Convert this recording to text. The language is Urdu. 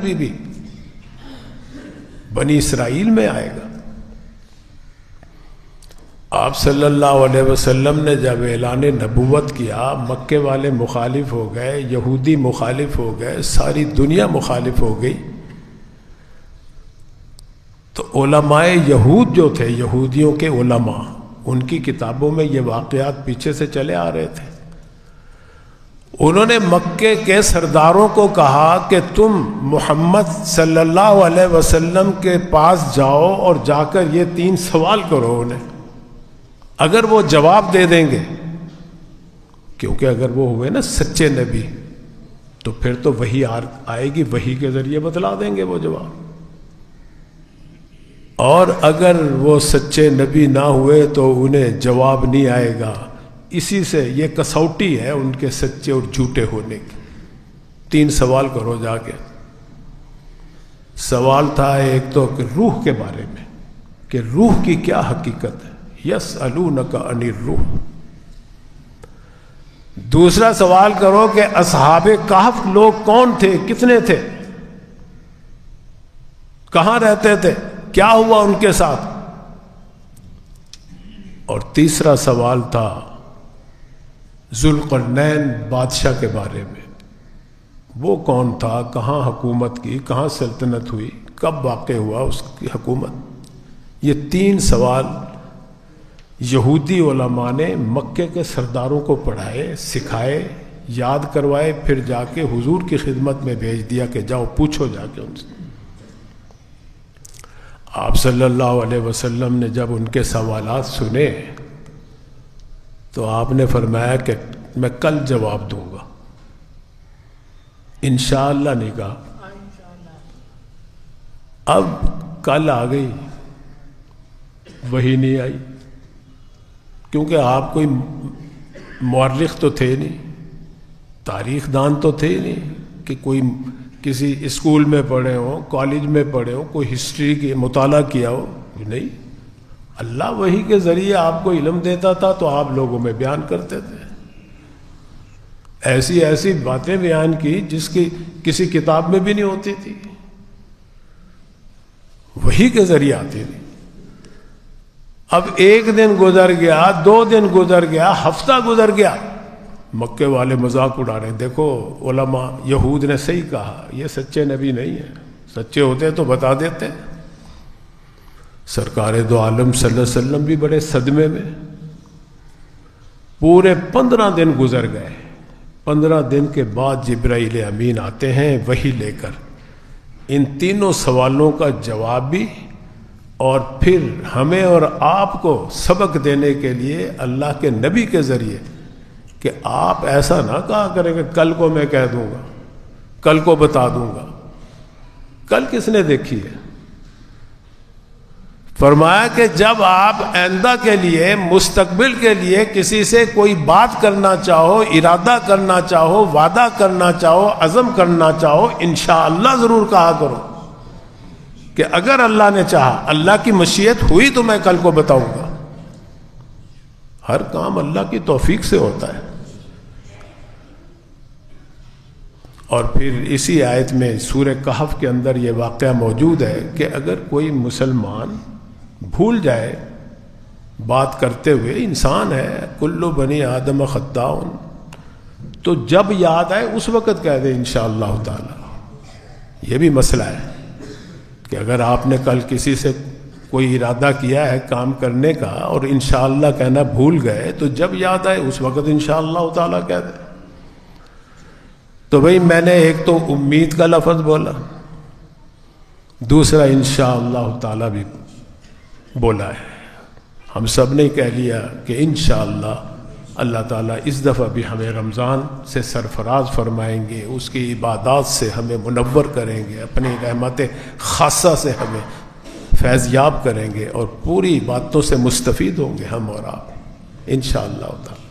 نبی بھی بنی اسرائیل میں آئے گا۔ آپ صلی اللہ علیہ وسلم نے جب اعلان نبوت کیا، مکے والے مخالف ہو گئے، یہودی مخالف ہو گئے، ساری دنیا مخالف ہو گئی، تو علماء یہود جو تھے، یہودیوں کے علماء، ان کی کتابوں میں یہ واقعات پیچھے سے چلے آ رہے تھے۔ انہوں نے مکے کے سرداروں کو کہا کہ تم محمد صلی اللہ علیہ وسلم کے پاس جاؤ اور جا کر یہ 3 سوال کرو انہیں، اگر وہ جواب دے دیں گے، کیونکہ اگر وہ ہوئے نا سچے نبی تو پھر تو وحی آئے گی، وحی کے ذریعے بتلا دیں گے وہ جواب، اور اگر وہ سچے نبی نہ ہوئے تو انہیں جواب نہیں آئے گا۔ اسی سے یہ کسوٹی ہے ان کے سچے اور جھوٹے ہونے کی۔ 3 سوال کرو جا کے۔ سوال تھا ایک تو کہ روح کے بارے میں، کہ روح کی کیا حقیقت ہے، یسألونک عن الروح۔ دوسرا سوال کرو کہ اصحاب کہف لوگ کون تھے، کتنے تھے، کہاں رہتے تھے، کیا ہوا ان کے ساتھ۔ اور تیسرا سوال تھا ذوالقرنین بادشاہ کے بارے میں، وہ کون تھا، کہاں حکومت کی، کہاں سلطنت ہوئی، کب واقع ہوا اس کی حکومت۔ یہ 3 سوال یہودی علماء نے مکے کے سرداروں کو پڑھائے، سکھائے، یاد کروائے، پھر جا کے حضور کی خدمت میں بھیج دیا کہ جاؤ پوچھو جا کے ان سے۔ آپ صلی اللہ علیہ وسلم نے جب ان کے سوالات سنے تو آپ نے فرمایا کہ میں کل جواب دوں گا، انشاءاللہ نہیں کہا۔ اب کل آ گئی، وہی نہیں آئی، کیونکہ آپ کوئی مورخ تو تھے نہیں، تاریخ دان تو تھے نہیں کہ کوئی کسی اسکول میں پڑھے ہوں، کالج میں پڑھے ہوں، کوئی ہسٹری کی مطالعہ کیا ہو، نہیں۔ اللہ وحی کے ذریعے آپ کو علم دیتا تھا تو آپ لوگوں میں بیان کرتے تھے، ایسی ایسی باتیں بیان کی جس کی کسی کتاب میں بھی نہیں ہوتی تھی، وحی کے ذریعے آتی تھی۔ اب 1 دن گزر گیا، 2 دن گزر گیا، ہفتہ گزر گیا، مکے والے مذاق اڑا رہے ہیں، دیکھو علماء یہود نے صحیح کہا، یہ سچے نبی نہیں ہیں، سچے ہوتے تو بتا دیتے۔ سرکار دو عالم صلی اللہ علیہ وسلم بھی بڑے صدمے میں۔ پورے 15 دن گزر گئے، 15 دن کے بعد جبرائیل امین آتے ہیں وحی لے کر، ان 3 سوالوں کا جواب بھی، اور پھر ہمیں اور آپ کو سبق دینے کے لیے اللہ کے نبی کے ذریعے کہ آپ ایسا نہ کہا کریں کہ کل کو میں کہہ دوں گا، کل کو بتا دوں گا۔ کل کس نے دیکھی ہے؟ فرمایا کہ جب آپ آئندہ کے لیے، مستقبل کے لیے کسی سے کوئی بات کرنا چاہو، ارادہ کرنا چاہو، وعدہ کرنا چاہو، عزم کرنا چاہو، انشاءاللہ ضرور کہا کرو کہ اگر اللہ نے چاہا، اللہ کی مشیت ہوئی تو میں کل کو بتاؤں گا۔ ہر کام اللہ کی توفیق سے ہوتا ہے۔ اور پھر اسی آیت میں سورہ کہف کے اندر یہ واقعہ موجود ہے کہ اگر کوئی مسلمان بھول جائے بات کرتے ہوئے، انسان ہے، کل بنی آدم خطاء، تو جب یاد آئے اس وقت کہہ دے انشاءاللہ تعالی۔ یہ بھی مسئلہ ہے کہ اگر آپ نے کل کسی سے کوئی ارادہ کیا ہے کام کرنے کا اور انشاءاللہ کہنا بھول گئے، تو جب یاد آئے اس وقت انشاءاللہ تعالی کہہ دے۔ تو بھئی میں نے ایک تو امید کا لفظ بولا، دوسرا انشاءاللہ تعالی بھی بولا ہے، ہم سب نے کہہ لیا کہ انشاءاللہ اللہ تعالیٰ اس دفعہ بھی ہمیں رمضان سے سرفراز فرمائیں گے، اس کی عبادات سے ہمیں منور کریں گے، اپنی رحمت خاصہ سے ہمیں فیض یاب کریں گے، اور پوری باتوں سے مستفید ہوں گے ہم اور آپ انشاءاللہ تعالیٰ۔